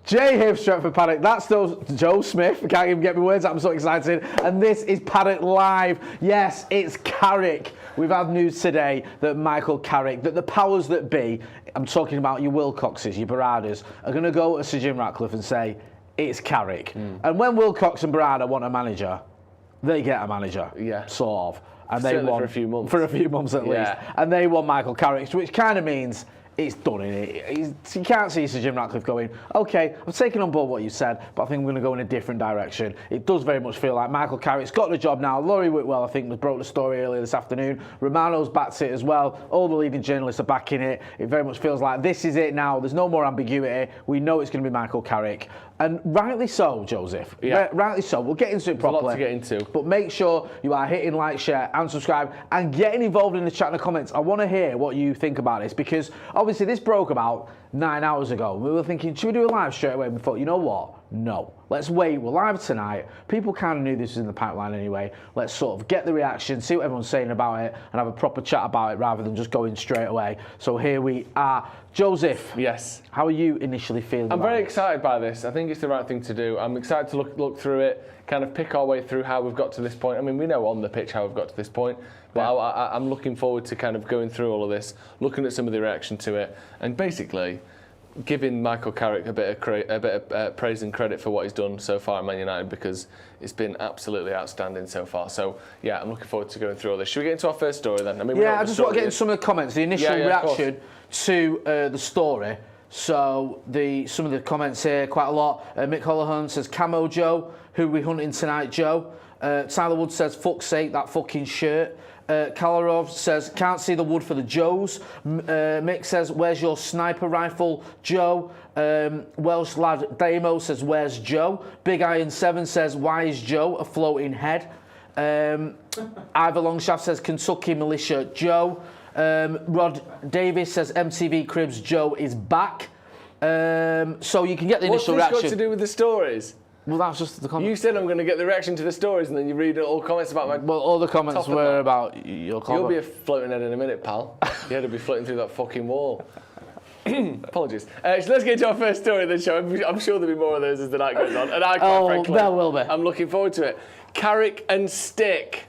Jay here, Stretford, Paddock. That's Joe Smith. I can't even get my words out. I'm so excited. And this is Paddock Live. Yes, it's Carrick. We've had news today that Michael Carrick, that the powers that be, I'm talking about your Wilcoxes, your Berradas, are going to go to Sir Jim Ratcliffe and say, it's Carrick. And when Wilcox and Berrada want a manager, they get a manager. Yeah. Sort of. And they want for a few months. For a few months at least. And they want Michael Carrick, which kind of means it's done, innit? You can't see Sir Jim Ratcliffe going, OK, I've taken on board what you said, but I think I'm going to go in a different direction. It does very much feel like Michael Carrick's got the job now. Laurie Whitwell, I think, broke the story earlier this afternoon. Romano's backed it as well. All the leading journalists are backing it. It very much feels like this is it now. There's no more ambiguity. We know it's going to be Michael Carrick. And rightly so, Joseph. Yeah. Rightly so. We'll get into it properly. There's a lot to get into. But make sure you are hitting like, share and subscribe and getting involved in the chat and the comments. I want to hear what you think about this, because obviously this broke about 9 hours ago. We were thinking, should we do a live straight away? We thought, you know what? No. Let's wait. We're live tonight. People kind of knew this was in the pipeline anyway. Let's sort of get the reaction, see what everyone's saying about it, and have a proper chat about it rather than just going straight away. So here we are. Joseph. Yes. How are you initially feeling? I'm very excited by this. I think it's the right thing to do. I'm excited to look through it, kind of pick our way through how we've got to this point. I mean, we know on the pitch how we've got to this point, but I'm looking forward to kind of going through all of this, looking at some of the reaction to it, and basically giving Michael Carrick a bit of praise and credit for what he's done so far at Man United, because it's been absolutely outstanding so far. So yeah, I'm looking forward to going through all this. Should we get into our first story then? I mean, I just want to get into some of the comments, the initial reaction to the story. So some of the comments here, quite a lot. Mick Holohan says, Camo Joe, who we hunting tonight, Joe? Tyler Wood says, fuck's sake, that fucking shirt. Kalarov says, can't see the wood for the Joes. Mick says, where's your sniper rifle, Joe? Welsh lad Damo says, where's Joe? Big Iron 7 says, why is Joe a floating head? Ivor Longshaft says, Kentucky militia, Joe. Rod Davis says, MTV Cribs, Joe is back. So you can get the initial reaction. What's this got to do with the stories? Well, that's just the comment. You said I'm going to get the reaction to the stories, and then you read all comments about my. Well, all the comments were about your comment. You'll be a floating head in a minute, pal. Your head will be floating through that fucking wall. Apologies. So let's get to our first story of the show. I'm sure there'll be more of those as the night goes on. And frankly, there will be. I'm looking forward to it. Carrick and Stick.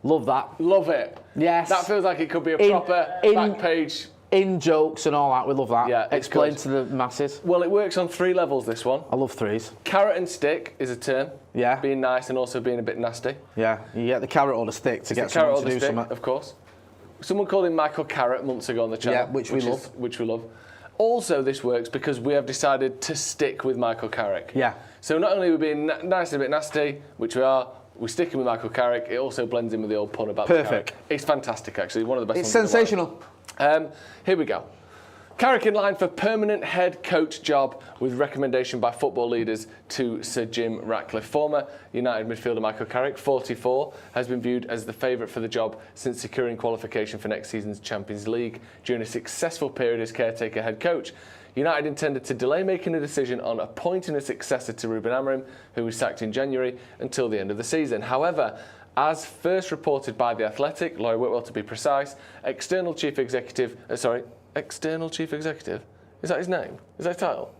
Love that. Love it. Yes. That feels like it could be a proper back page. In jokes and all that, we love that. Yeah, explain to the masses. Well, it works on 3 levels, this one. I love 3s. Carrot and stick is a term. Yeah. Being nice and also being a bit nasty. Yeah, you get the carrot or the stick to get someone to do something. Of course. Someone called him Michael Carrot months ago on the channel. Yeah, which we love. Which we love. Also, this works because we have decided to stick with Michael Carrick. Yeah. So not only are we being nice and a bit nasty, which we are, we're sticking with Michael Carrick, it also blends in with the old pun about Perfect. Carrick. It's fantastic, actually. One of the best It's ones sensational. Here we go. Carrick in line for permanent head coach job with recommendation by football leaders to Sir Jim Ratcliffe. Former United midfielder Michael Carrick, 44, has been viewed as the favourite for the job since securing qualification for next season's Champions League during a successful period as caretaker head coach. United intended to delay making a decision on appointing a successor to Ruben Amorim, who was sacked in January, until the end of the season. However, as first reported by The Athletic, Laurie Whitwell to be precise, external chief executive... External Chief Executive? Is that his name? Is that his title?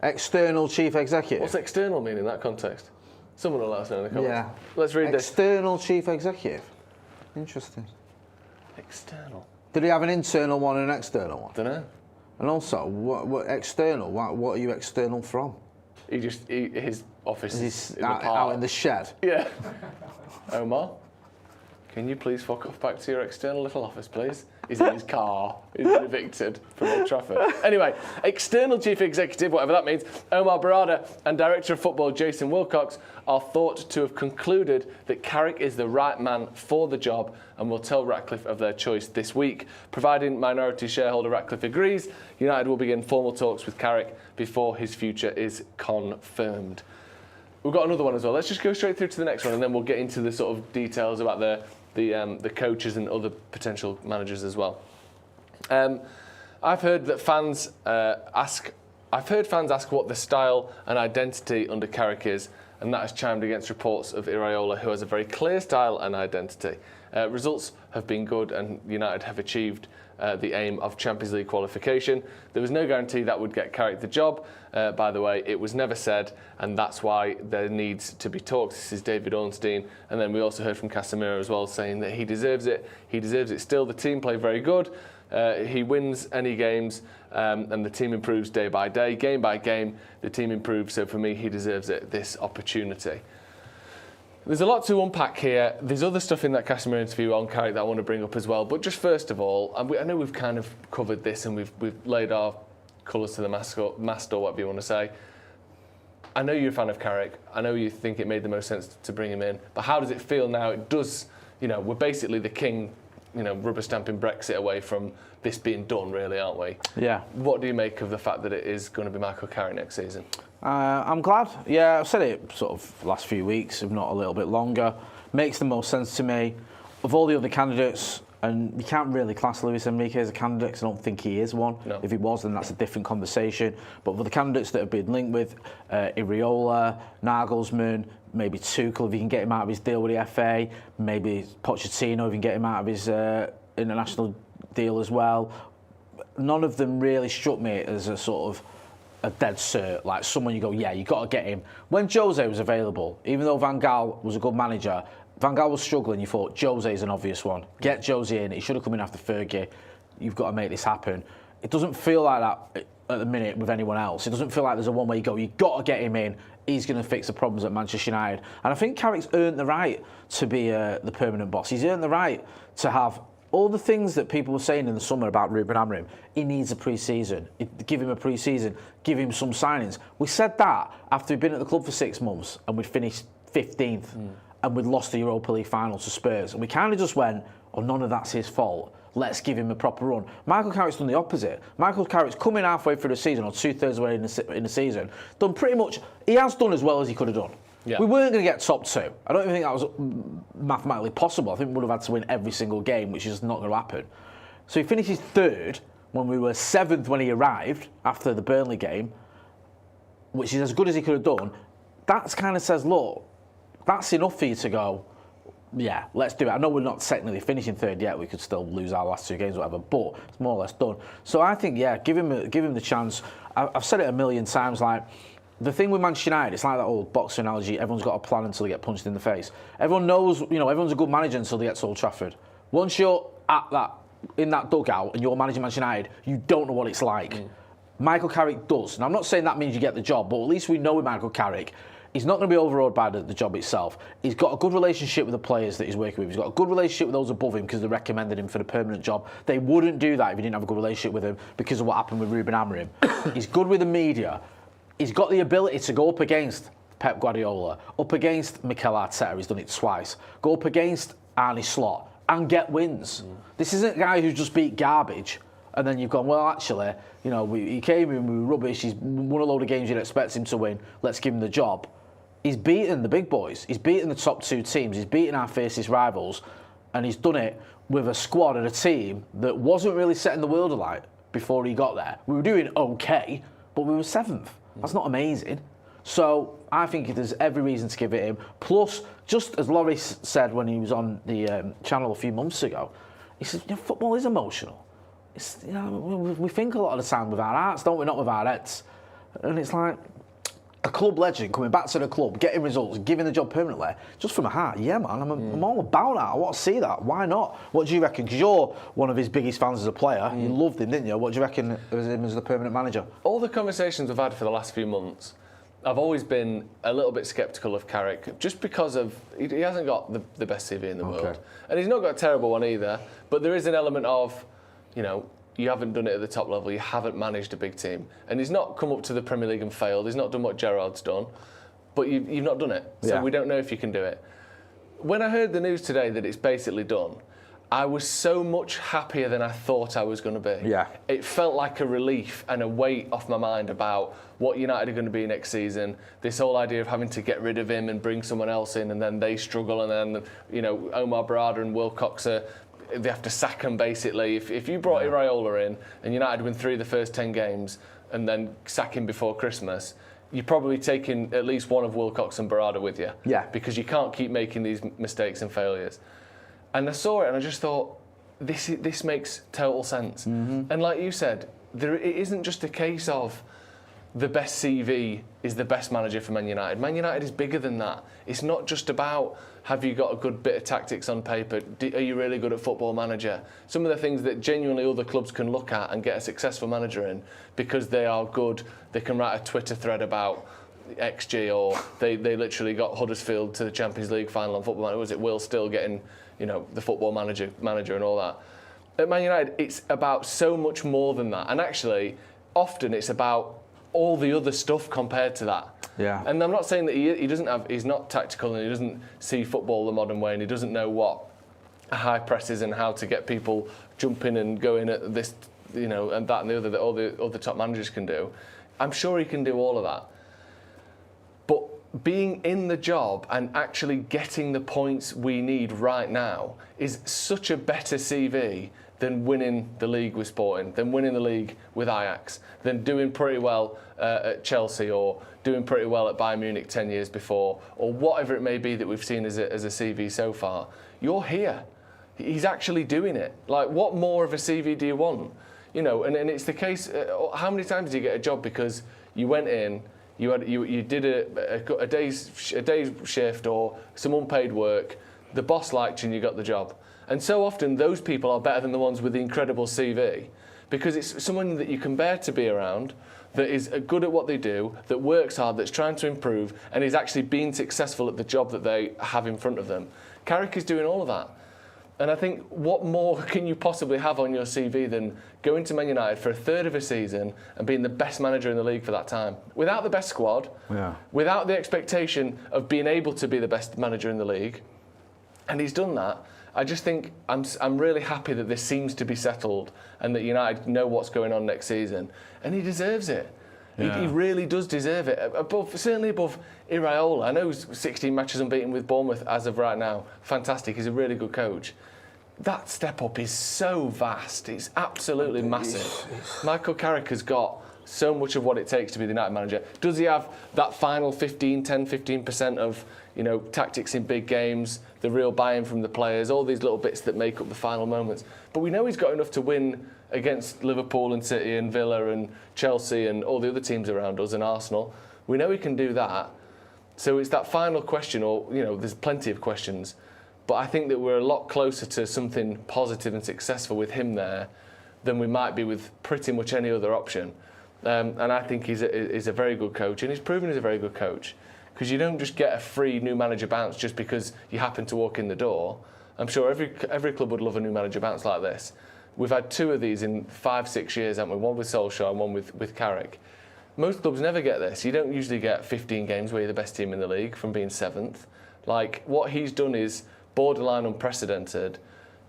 External Chief Executive. What's external mean in that context? Someone will let us know in the comments. Yeah. Let's read this. External Chief Executive. Interesting. External. Did he have an internal one and an external one? Don't know. And also, what external? What are you external from? His office is in the park. Out in the shed. Yeah. Omar, can you please fuck off back to your external little office, please? He's in his car. He's been evicted from Old Trafford. Anyway, external chief executive, whatever that means, Omar Berrada and director of football Jason Wilcox are thought to have concluded that Carrick is the right man for the job and will tell Ratcliffe of their choice this week. Providing minority shareholder Ratcliffe agrees, United will begin formal talks with Carrick before his future is confirmed. We've got another one as well. Let's just go straight through to the next one and then we'll get into the sort of details about the coaches and other potential managers as well. I've heard that fans ask what the style and identity under Carrick is, and that has chimed against reports of Iraola, who has a very clear style and identity. Results have been good, and United have achieved the aim of Champions League qualification. There was no guarantee that would get Carrick the job. By the way, it was never said, and that's why there needs to be talks. This is David Ornstein, and then we also heard from Casemiro as well, saying that he deserves it. He deserves it still. The team play very good. He wins any games, and the team improves day by day, game by game. The team improves, so for me, he deserves it, this opportunity. There's a lot to unpack here. There's other stuff in that Casemiro interview on Carrick that I want to bring up as well. But just first of all, I know we've kind of covered this and we've laid our colours to the mast or whatever you want to say. I know you're a fan of Carrick. I know you think it made the most sense to bring him in. But how does it feel now? It does, we're basically the king, rubber stamping Brexit away from this being done, really, aren't we? Yeah. What do you make of the fact that it is going to be Michael Carrick next season? I'm glad. Yeah, I've said it sort of last few weeks, if not a little bit longer. Makes the most sense to me. Of all the other candidates, and you can't really class Luis Enrique as a candidate because I don't think he is one. No. If he was, then that's a different conversation. But for the candidates that have been linked with, Iraola, Nagelsmann, maybe Tuchel if you can get him out of his deal with the FA, maybe Pochettino if you can get him out of his international deal as well. None of them really struck me as a sort of a dead cert, like someone you go, yeah, you got to get him. When Jose was available, even though Van Gaal was a good manager, Van Gaal was struggling, you thought, Jose's an obvious one. Get Jose in, he should have come in after Fergie. You've got to make this happen. It doesn't feel like that at the minute with anyone else. It doesn't feel like there's a one way you go, you've got to get him in. He's going to fix the problems at Manchester United. And I think Carrick's earned the right to be the permanent boss. He's earned the right to have all the things that people were saying in the summer about Ruben Amorim. He needs a pre-season. Give him a pre-season. Give him some signings. We said that after we'd been at the club for 6 months and we'd finished 15th and we'd lost the Europa League final to Spurs. And we kind of just went, oh, none of that's his fault. Let's give him a proper run. Michael Carrick's done the opposite. Michael Carrick's coming halfway through the season or 2/3 away in the season. Done pretty much, he has done as well as he could have done. Yeah. We weren't going to get top 2. I don't even think that was mathematically possible. I think we would have had to win every single game, which is not going to happen. So he finishes 3rd when we were 7th when he arrived after the Burnley game, which is as good as he could have done. That kind of says, look, that's enough for you to go, yeah, let's do it. I know we're not technically finishing 3rd yet. We could still lose our last 2 games or whatever, but it's more or less done. So I think, yeah, give him the chance. I've said it a million times, like, the thing with Manchester United, it's like that old boxer analogy, everyone's got a plan until they get punched in the face. Everyone knows, everyone's a good manager until they get to Old Trafford. Once you're in that dugout and you're managing Manchester United, you don't know what it's like. Michael Carrick does. And I'm not saying that means you get the job, but at least we know with Michael Carrick, he's not going to be overawed by the job itself. He's got a good relationship with the players that he's working with. He's got a good relationship with those above him because they recommended him for the permanent job. They wouldn't do that if he didn't have a good relationship with him because of what happened with Ruben Amorim. He's good with the media. He's got the ability to go up against Pep Guardiola, up against Mikel Arteta, he's done it twice, go up against Arne Slot and get wins. This isn't a guy who's just beat garbage and then you've gone, well, actually, he came in, we were rubbish, he's won a load of games you'd expect him to win, let's give him the job. He's beaten the big boys, he's beaten the top 2 teams, he's beaten our fiercest rivals, and he's done it with a squad and a team that wasn't really setting the world alight before he got there. We were doing okay, but we were 7th. That's not amazing. So I think there's every reason to give it him. Plus, just as Laurie said when he was on the channel a few months ago, he said, football is emotional. It's, we think a lot of the time with our hearts, don't we? Not with our heads. And it's like a club legend coming back to the club, getting results, giving the job permanently, just from a heart. Yeah, man, I'm all about that. I want to see that. Why not? What do you reckon? Because you're one of his biggest fans as a player. You loved him, didn't you? What do you reckon of him as the permanent manager? All the conversations we've had for the last few months, I've always been a little bit sceptical of Carrick, just because of he hasn't got the best CV in the world, and he's not got a terrible one either. But there is an element of, you haven't done it at the top level, you haven't managed a big team. And he's not come up to the Premier League and failed, he's not done what Gerrard's done, but you've not done it, so we don't know if you can do it. When I heard the news today that it's basically done, I was so much happier than I thought I was going to be. Yeah. It felt like a relief and a weight off my mind about what United are going to be next season. This whole idea of having to get rid of him and bring someone else in, and then they struggle, and then Omar Berrada and Wilcox they have to sack him basically. If you brought Iraola in and United win 3 of the first 10 games and then sack him before Christmas, you're probably taking at least one of Wilcox and Berrada with you. Yeah. Because you can't keep making these mistakes and failures. And I saw it and I just thought, this makes total sense. And like you said, it isn't just a case of the best CV is the best manager for Man United. Man United is bigger than that. It's not just about, have you got a good bit of tactics on paper? Are you really good at Football Manager? Some of the things that genuinely other clubs can look at and get a successful manager in, because they are good, they can write a Twitter thread about XG, or they literally got Huddersfield to the Champions League final on Football Manager. Was it Will Still getting, the Football Manager and all that? At Man United, it's about so much more than that. And actually, often it's about all the other stuff compared to that. Yeah. And I'm not saying that he's not tactical and he doesn't see football the modern way and he doesn't know what a high press is and how to get people jumping and going at this, and that and the other that all the other top managers can do. I'm sure he can do all of that. But being in the job and actually getting the points we need right now is such a better CV than winning the league with Sporting, than winning the league with Ajax, than doing pretty well at Chelsea, or doing pretty well at Bayern Munich 10 years before, or whatever it may be that we've seen as a CV so far. You're here. He's actually doing it. Like, what more of a CV do you want? And it's the case, how many times do you get a job because you went in, you did a day's shift or some unpaid work, the boss liked you and you got the job. And so often those people are better than the ones with the incredible CV, because it's someone that you can bear to be around, that is good at what they do, that works hard, that's trying to improve, and is actually being successful at the job that they have in front of them. Carrick is doing all of that. And I think, what more can you possibly have on your CV than going to Man United for a third of a season and being the best manager in the league for that time? Without the best squad, without the expectation of being able to be the best manager in the league. And he's done that. I just think I'm really happy that this seems to be settled and that United know what's going on next season. And he deserves it. Yeah. He really does deserve it. Certainly above Iraola. I know he's 16 matches unbeaten with Bournemouth as of right now. Fantastic. He's a really good coach. That step up is so vast. It's absolutely massive. Michael Carrick has got so much of what it takes to be the United manager. Does he have that final 10-15% of tactics in big games, the real buy-in from the players, all these little bits that make up the final moments? But we know he's got enough to win against Liverpool and City and Villa and Chelsea and all the other teams around us and Arsenal. We know he can do that. So it's that final question, or there's plenty of questions, but I think that we're a lot closer to something positive and successful with him there than we might be with pretty much any other option. And I think he's a very good coach, and he's proven he's a very good coach, because you don't just get a free new manager bounce just because you happen to walk in the door. I'm sure every club would love a new manager bounce like this. We've had 2 of these in 5-6 years, haven't we? One with Solskjaer and one with Carrick. Most clubs never get this. You don't usually get 15 games where you're the best team in the league from being 7th. Like, what he's done is borderline unprecedented.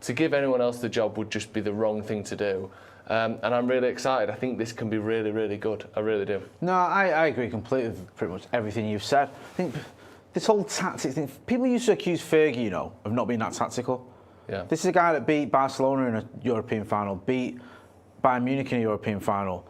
To give anyone else the job would just be the wrong thing to do. And I'm really excited. I think this can be really, really good. I really do. No, I agree completely with pretty much everything you've said. I think this whole tactics thing, people used to accuse Fergie, of not being that tactical. Yeah. This is a guy that beat Barcelona in a European final, beat Bayern Munich in a European final,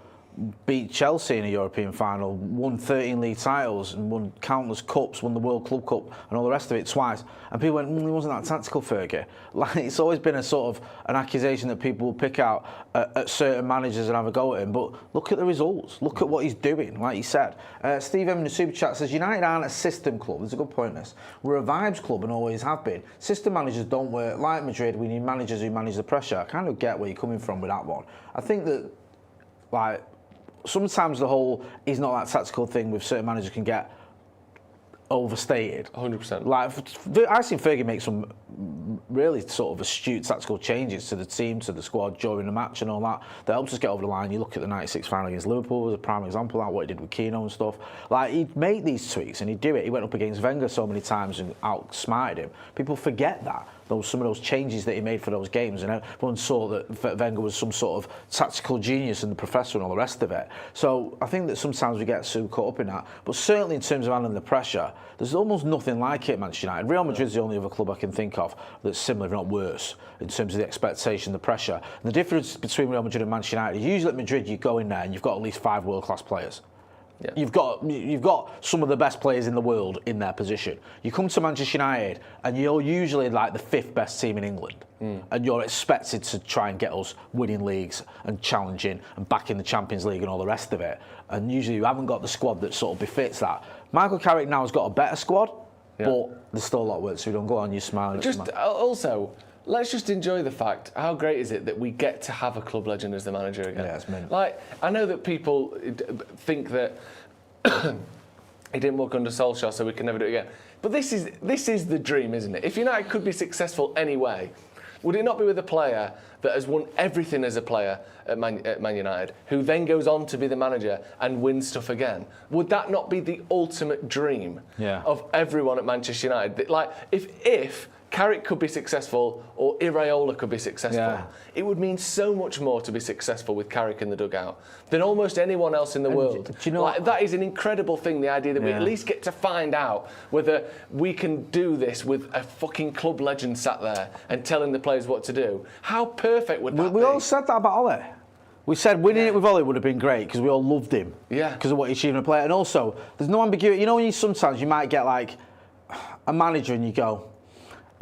beat Chelsea in a European final, won 13 league titles and won countless cups, won the World Club Cup and all the rest of it twice. And people went, he wasn't that tactical, Fergie. Like, it's always been a sort of an accusation that people will pick out at certain managers and have a go at him. But look at the results. Look at what he's doing, like you said. Steve M in the Super Chat says, United aren't a system club. There's a good point in this. We're a vibes club and always have been. System managers don't work. Like Madrid, we need managers who manage the pressure. I kind of get where you're coming from with that one. I think that, like, sometimes the whole "he's not that tactical" thing with certain managers can get overstated. 100%. Like, I've seen Fergie make some really sort of astute tactical changes to the team, to the squad during the match and all that. That helps us get over the line. You look at the '96 final against Liverpool as a prime example of that, what he did with Keano and stuff. Like, he'd make these tweaks and he'd do it. He went up against Wenger so many times and outsmarted him. People forget that. Some of those changes that he made for those games, and everyone saw that Wenger was some sort of tactical genius and the professor and all the rest of it. So I think that sometimes we get so caught up in that. But certainly in terms of handling the pressure, there's almost nothing like it at Manchester United. Real Madrid's the only other club I can think of that's similar, if not worse, in terms of the expectation, the pressure. And the difference between Real Madrid and Manchester United is usually at Madrid you go in there and you've got at least 5 world-class players. Yeah. You've got some of the best players in the world in their position. You come to Manchester United and you're usually like the 5th best team in England, and you're expected to try and get us winning leagues and challenging and back in the Champions League and all the rest of it. And usually you haven't got the squad that sort of befits that. Michael Carrick now has got a better squad, but there's still a lot of work to be done. Go on, you smiling. Also, let's just enjoy the fact. How great is it that we get to have a club legend as the manager again? Yeah, it's mint. Like, I know that people think that he didn't work under Solskjaer, so we can never do it again. But this is the dream, isn't it? If United could be successful anyway, would it not be with a player that has won everything as a player at Man United, who then goes on to be the manager and wins stuff again? Would that not be the ultimate dream of everyone at Manchester United? Like, if Carrick could be successful or Iraola could be successful, it would mean so much more to be successful with Carrick in the dugout than almost anyone else in the world. Do you know that is an incredible thing, the idea that we at least get to find out whether we can do this with a fucking club legend sat there and telling the players what to do. How perfect would that be? We all said that about Ollie. We said winning it with Ollie would have been great because we all loved him. Because of what he achieved in a player. And also, there's no ambiguity. You know, when sometimes you might get like a manager and you go,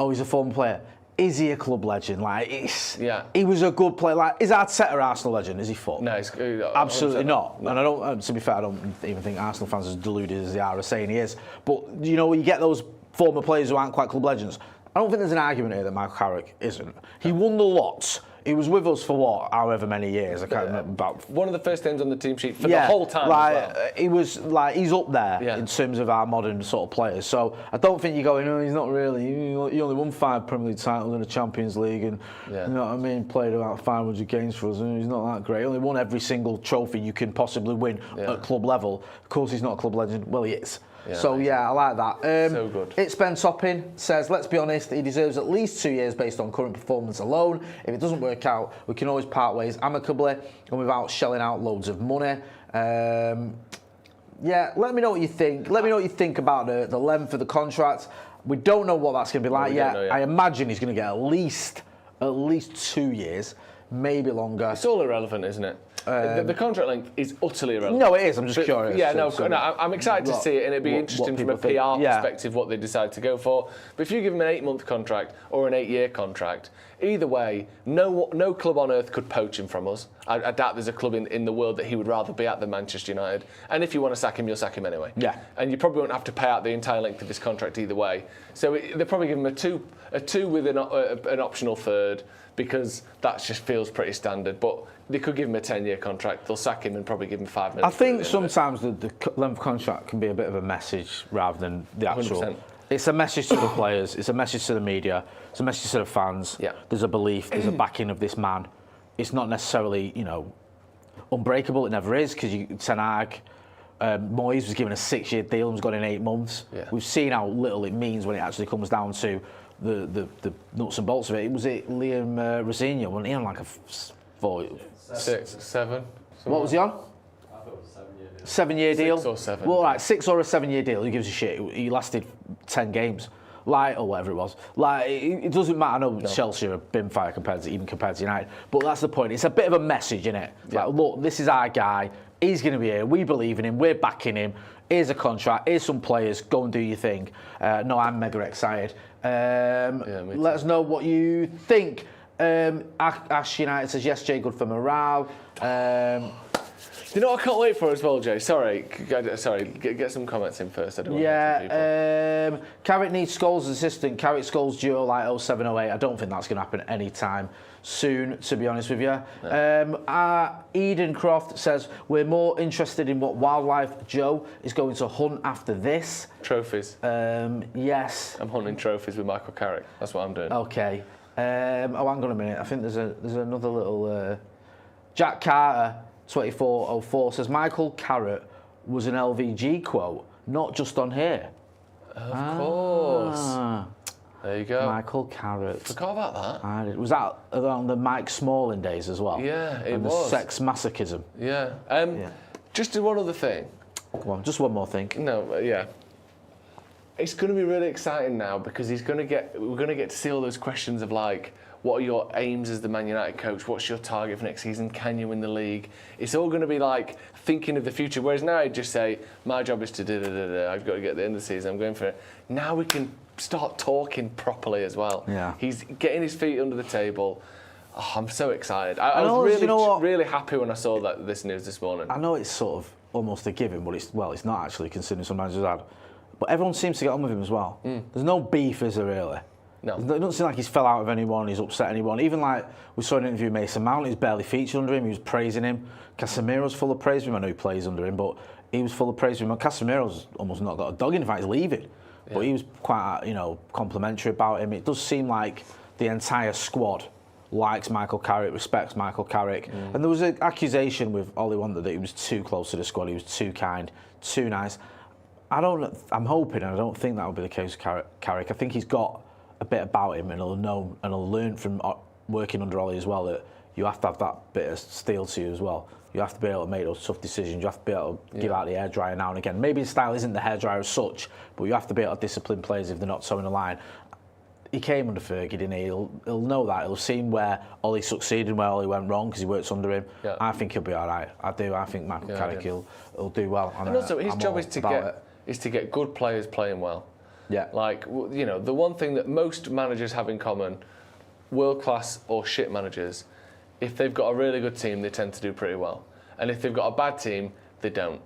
oh, he's a former player. Is he a club legend? Like, he was a good player. Like, is Arteta Arsenal legend? Is he fucked? No, he's absolutely not. No. And I don't. To be fair, I don't even think Arsenal fans are as deluded as they are saying he is. But you know, you get those former players who aren't quite club legends. I don't think there's an argument here that Michael Carrick isn't. He won the lot. He was with us for what, however many years? I can't remember. About one of the first names on the team sheet for the whole time. Like, as well. He was like he's up there in terms of our modern sort of players. So I don't think you're going, no, he's not really. He only won 5 Premier League titles in the Champions League, and you know what I mean. Played about 500 games for us, and he's not that great. He only won every single trophy you can possibly win at club level. Of course, he's not a club legend. Well, he is. So I like that. So good. It's Ben Topping says, let's be honest, he deserves at least 2 years based on current performance alone. If it doesn't work out, we can always part ways amicably and without shelling out loads of money. Let me know what you think. Let me know what you think about the length of the contract. We don't know what that's going to be like yet. I imagine he's going to get at least 2 years, maybe longer. It's all irrelevant, isn't it? The contract length is utterly irrelevant. No, it is. I'm just curious. I'm excited to see it, and it'd be interesting from a PR perspective what they decide to go for. But if you give him an 8-month contract or an 8-year contract, either way, no club on earth could poach him from us. I doubt there's a club in the world that he would rather be at than Manchester United. And if you want to sack him, you'll sack him anyway. Yeah. And you probably won't have to pay out the entire length of his contract either way. So they'll probably give him a two with an optional third, because that just feels pretty standard. But they could give him a 10-year contract. They'll sack him and probably give him 5 million. I think sometimes the length of contract can be a bit of a message rather than the actual. 100%. It's a message to the players. It's a message to the media. It's a message to the fans. Yeah. There's a belief. There's a backing of this man. It's not necessarily, unbreakable. It never is, because Ten Hag, Moyes was given a 6-year deal and was gone in 8 months. Yeah. We've seen how little it means when it actually comes down to the nuts and bolts of it. Was it Liam Rosenior? Wasn't he on like a 6, 7. What was he on? I thought it was a 7-year deal. 7-year deal? 6 or 7. Well, like 6 or a 7-year deal, who gives a shit? He lasted 10 games. Like, or whatever it was. Like, it doesn't matter. I know Chelsea are a bin fire compared to United. But that's the point. It's a bit of a message, isn't it? Yeah. Like, look, this is our guy. He's going to be here. We believe in him. We're backing him. Here's a contract. Here's some players. Go and do your thing. No, I'm mega excited. Let us know what you think. Ash United says, yes, Jay, good for morale. You know what I can't wait for as well, Jay? Sorry, get some comments in first. I don't want to people. Carrick needs Scholes as assistant. Carrick Scholes duo like 07-08. I don't think that's going to happen anytime soon, to be honest with you. No. Eden Croft says, we're more interested in what wildlife Joe is going to hunt after this. Trophies. Yes. I'm hunting trophies with Michael Carrick. That's what I'm doing. Okay. Hang on a minute. I think there's another little... Jack Carter... 2404 says Michael Carrick was an LVG quote, not just on here. Of course. There you go. Michael Carrick. Forgot about that. Was that around the Mike Smalling days as well? Yeah, it and was. The sex masochism. Yeah. Just one other thing. Come on, just one more thing. No, yeah. It's going to be really exciting now because we're going to get to see all those questions of like, What are your aims as the Man United coach? What's your target for next season? Can you win the league? It's all going to be like thinking of the future. Whereas now I'd just say, my job is to da-da-da-da. I've got to get to the end of the season. I'm going for it. Now we can start talking properly as well. Yeah. He's getting his feet under the table. Oh, I'm so excited. I was really happy when I saw this news this morning. I know it's sort of almost a given, but it's not actually, considering some managers had. But everyone seems to get on with him as well. There's no beef, is there really? No. It doesn't seem like he's fell out with anyone, he's upset anyone. Even like we saw an interview with Mason Mount, he's barely featured under him, he was praising him. Casemiro's full of praise for him, I know he plays under him, but he was full of praise for him. And Casemiro's almost not got a dog in, fact he's leaving. Yeah. But he was quite, complimentary about him. It does seem like the entire squad likes Michael Carrick, respects Michael Carrick. And there was an accusation with Ollie Wonder that he was too close to the squad, he was too kind, too nice. I'm hoping, and I don't think that will be the case with Carrick. I think he's got a bit about him, and he'll know and he'll learn from working under Ollie as well that you have to have that bit of steel to you as well. You have to be able to make those tough decisions. You have to be able to give out the hairdryer now and again. Maybe his style isn't the hairdryer as such, but you have to be able to discipline players if they're not towing the line. He came under Fergie, didn't he? He'll know that. He'll have seen where Ollie succeeded and where Ollie went wrong because he works under him. Yeah. I think he'll be all right. I do. I think Michael Carrick will do well. And also, his job is to get good players playing well. Yeah. Like, the one thing that most managers have in common, world-class or shit managers, if they've got a really good team, they tend to do pretty well. And if they've got a bad team, they don't.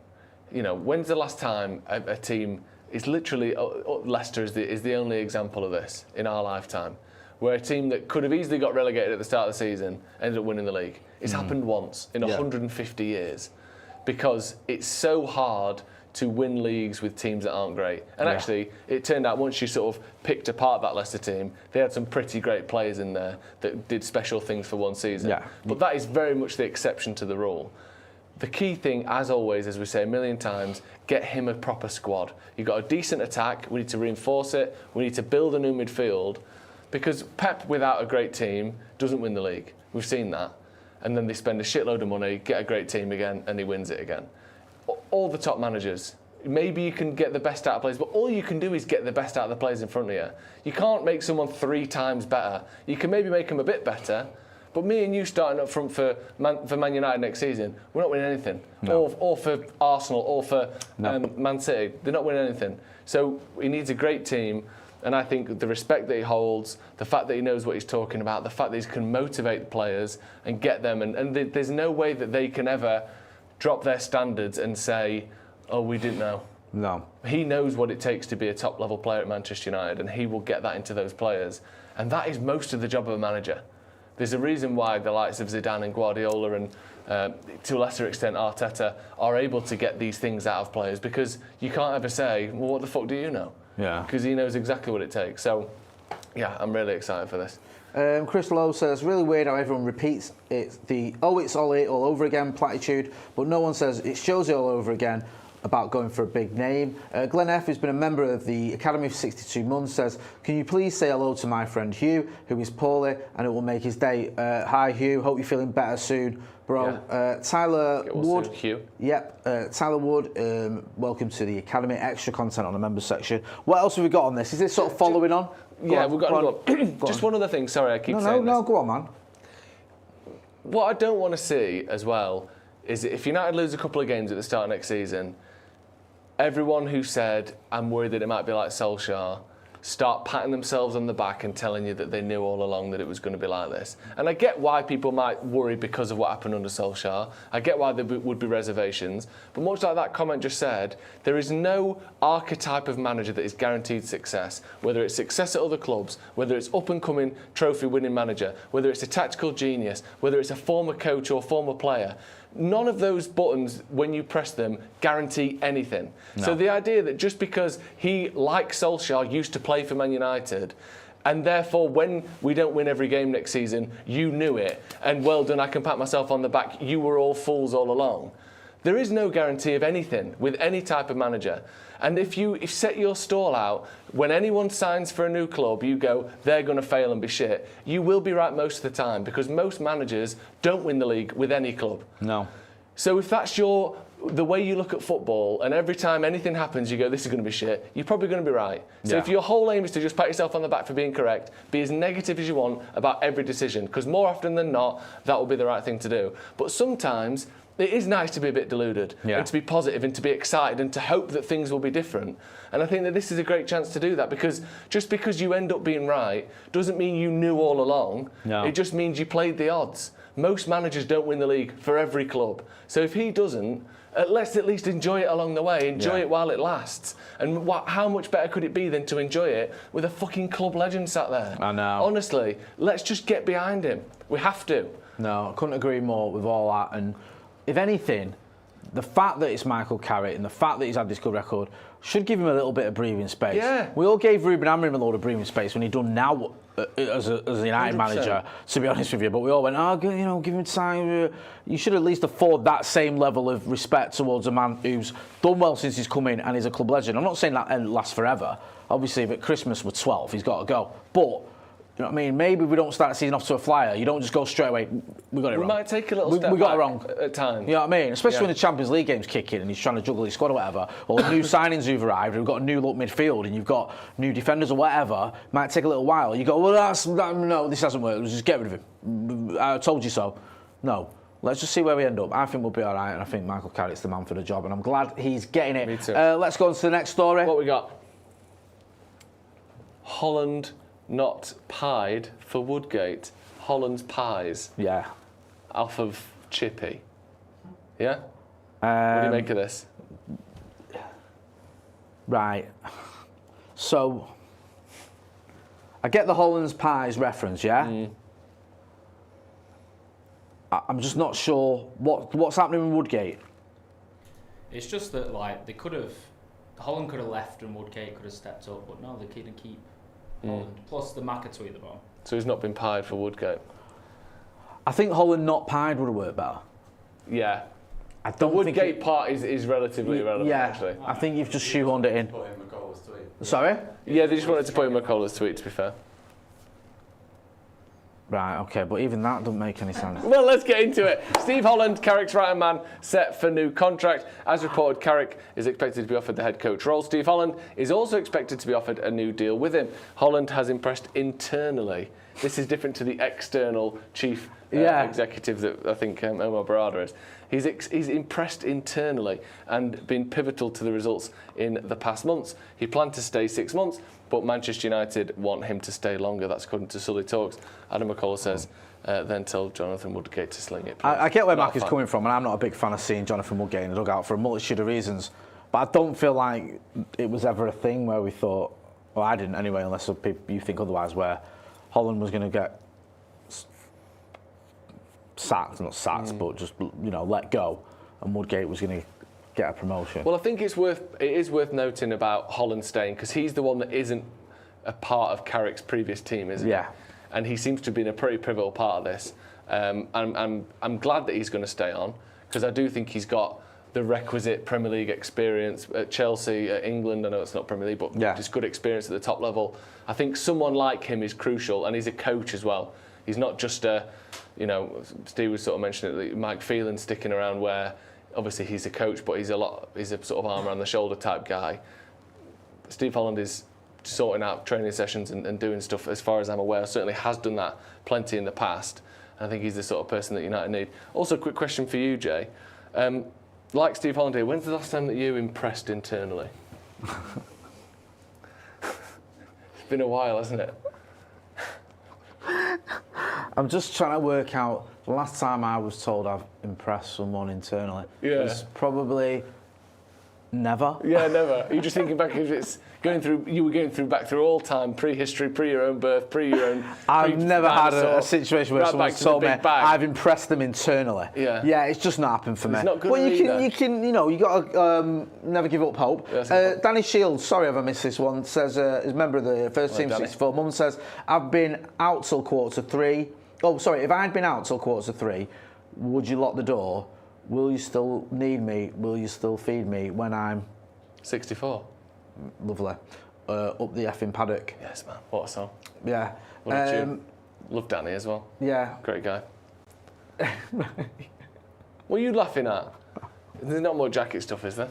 When's the last time a team is literally, Leicester is the only example of this in our lifetime, where a team that could have easily got relegated at the start of the season ended up winning the league. It's happened once in 150 years because it's so hard to win leagues with teams that aren't great. And actually, it turned out once you sort of picked apart that Leicester team, they had some pretty great players in there that did special things for one season. Yeah. But that is very much the exception to the rule. The key thing, as always, as we say a million times, get him a proper squad. You've got a decent attack, we need to reinforce it, we need to build a new midfield, because Pep, without a great team, doesn't win the league. We've seen that. And then they spend a shitload of money, get a great team again, and he wins it again. All the top managers, maybe you can get the best out of players, but all you can do is get the best out of the players in front of you. You can't make someone 3 times better. You can maybe make them a bit better, but me and you starting up front for Man United next season, we're not winning anything. No. Or for Arsenal, or for Man City, they're not winning anything. So he needs a great team, and I think the respect that he holds, the fact that he knows what he's talking about, the fact that he can motivate the players and get them, and there's no way that they can ever drop their standards and say, oh, we didn't know. No. He knows what it takes to be a top-level player at Manchester United, and he will get that into those players. And that is most of the job of a manager. There's a reason why the likes of Zidane and Guardiola and, to a lesser extent, Arteta are able to get these things out of players, because you can't ever say, well, what the fuck do you know? Yeah. Because he knows exactly what it takes. So, yeah, I'm really excited for this. Chris Lowe says, really weird how everyone repeats it's Ollie all over again platitude, but no one says it's Jose all over again about going for a big name. Glenn F, who's been a member of the Academy for 62 months, says, can you please say hello to my friend Hugh, who is poorly, and it will make his day. Hi Hugh, hope you're feeling better soon, bro. Yeah. Tyler Wood. Soon, Hugh. Yep, Tyler Wood, welcome to the Academy. Extra content on the members section. What else have we got on this? Is this sort of following on? We've got just one other thing. Sorry, I keep saying this. No, go on, man. What I don't want to see as well is if United lose a couple of games at the start of next season, everyone who said, I'm worried that it might be like Solskjaer, start patting themselves on the back and telling you that they knew all along that it was going to be like this. And I get why people might worry because of what happened under Solskjaer. I get why there would be reservations. But much like that comment just said, there is no archetype of manager that is guaranteed success. Whether it's success at other clubs, whether it's up-and-coming trophy-winning manager, whether it's a tactical genius, whether it's a former coach or former player. None of those buttons, when you press them, guarantee anything. No. So the idea that just because he, like Solskjaer, used to play for Man United, and therefore when we don't win every game next season, you knew it, and well done, I can pat myself on the back, you were all fools all along. There is no guarantee of anything with any type of manager. And if you set your stall out, when anyone signs for a new club, you go, they're going to fail and be shit. You will be right most of the time, because most managers don't win the league with any club. No. So if that's your the way you look at football, and every time anything happens, you go, this is going to be shit, you're probably going to be right. So if your whole aim is to just pat yourself on the back for being correct, be as negative as you want about every decision, because more often than not, that will be the right thing to do. But sometimes it is nice to be a bit deluded and to be positive and to be excited and to hope that things will be different. And I think that this is a great chance to do that, because just because you end up being right doesn't mean you knew all along. No. It just means you played the odds. Most managers don't win the league for every club. So if he doesn't, let's at least enjoy it along the way, enjoy it while it lasts. And how much better could it be than to enjoy it with a fucking club legend sat there? I know. Honestly, let's just get behind him. We have to. No, I couldn't agree more with all that. And if anything, the fact that it's Michael Carrick and the fact that he's had this good record should give him a little bit of breathing space. Yeah. We all gave Ruben Amorim a load of breathing space when he done now as a United 100%. Manager, to be honest with you. But we all went, give him time. You should at least afford that same level of respect towards a man who's done well since he's come in and is a club legend. I'm not saying that lasts forever. Obviously, if at Christmas we're 12, he's got to go. But you know what I mean? Maybe we don't start the season off to a flyer. You don't just go straight away, we got it wrong. We might take a little step we got back it wrong at times. You know what I mean? Especially when the Champions League game's kicking and he's trying to juggle his squad or whatever, or new signings who've arrived, we've got a new look midfield and you've got new defenders or whatever, might take a little while. You go, no, this hasn't worked, just get rid of him. I told you so. No. Let's just see where we end up. I think we'll be all right, and I think Michael Carrick's the man for the job, and I'm glad he's getting it. Me too. Let's go on to the next story. What we got? Holland not pied for Woodgate. Holland's pies. Yeah. Off of Chippy. Yeah? What do you make of this? Right. So, I get the Holland's pies reference, yeah? I'm just not sure what's happening with Woodgate. It's just that, like, Holland could have left and Woodgate could have stepped up, but no, they're going to keep Holland. Plus the McAtee the ball. So he's not been pied for Woodgate? I think Holland not pied would have worked better. Yeah. I don't the Woodgate part is relatively irrelevant, actually. I think you've just shoehorned it in. Put in McCall's tweet. Sorry? Yeah, they just wanted to put in McCullough's tweet, to be fair. Right, okay, but even that doesn't make any sense. Well, let's get into it. Steve Holland, Carrick's right-hand man, set for new contract. As reported, Carrick is expected to be offered the head coach role. Steve Holland is also expected to be offered a new deal with him. Holland has impressed internally. This is different to the external chief executive that I think Omar Berrada is. He's impressed internally and been pivotal to the results in the past months. He planned to stay 6 months, but Manchester United want him to stay longer. That's according to Sully Talks. Adam McCullough says, then tell Jonathan Woodgate to sling it. I get where Mac is coming from, and I'm not a big fan of seeing Jonathan Woodgate in the dugout for a multitude of reasons. But I don't feel like it was ever a thing where we thought, well, I didn't anyway, unless you think otherwise, where Holland was going to get sacked, not sacked, but just let go, and Woodgate was going to get a promotion. Well, I think it is worth noting about Holland staying, because he's the one that isn't a part of Carrick's previous team, isn't he? Yeah. And he seems to have been a pretty pivotal part of this. I'm glad that he's going to stay on, because I do think he's got the requisite Premier League experience at Chelsea, at England. I know it's not Premier League, but just good experience at the top level. I think someone like him is crucial, and he's a coach as well. He's not just Steve was sort of mentioning it, Mike Phelan sticking around where obviously he's a coach, but he's a sort of arm around the shoulder type guy. Steve Holland is sorting out training sessions and doing stuff, as far as I'm aware. Certainly has done that plenty in the past. And I think he's the sort of person that United need. Also, a quick question for you, Jay. Like Steve Holland here, when's the last time that you impressed internally? It's been a while, hasn't it? I'm just trying to work out the last time I was told I've impressed someone internally. Yeah. It was probably never. Yeah, never. You're just thinking back, if it's you were going back through all time, pre-history, pre your own birth, pre your own. I've never had a situation where someone's told me I've impressed them internally. Yeah. Yeah, it's just not happened for me. It's not good. Well, you can, you got to never give up hope. Danny Shields, sorry if I missed this one, says, is a member of the first team, 64. Mum says, I've been out till 2:45. Oh, sorry, if I'd been out till 2:45, would you lock the door? Will you still need me? Will you still feed me when I'm 64? Lovely. Up the effing Paddock. Yes, man. What a song. Yeah. What a tune. Love Danny as well. Yeah. Great guy. What are you laughing at? There's not more jacket stuff, is there?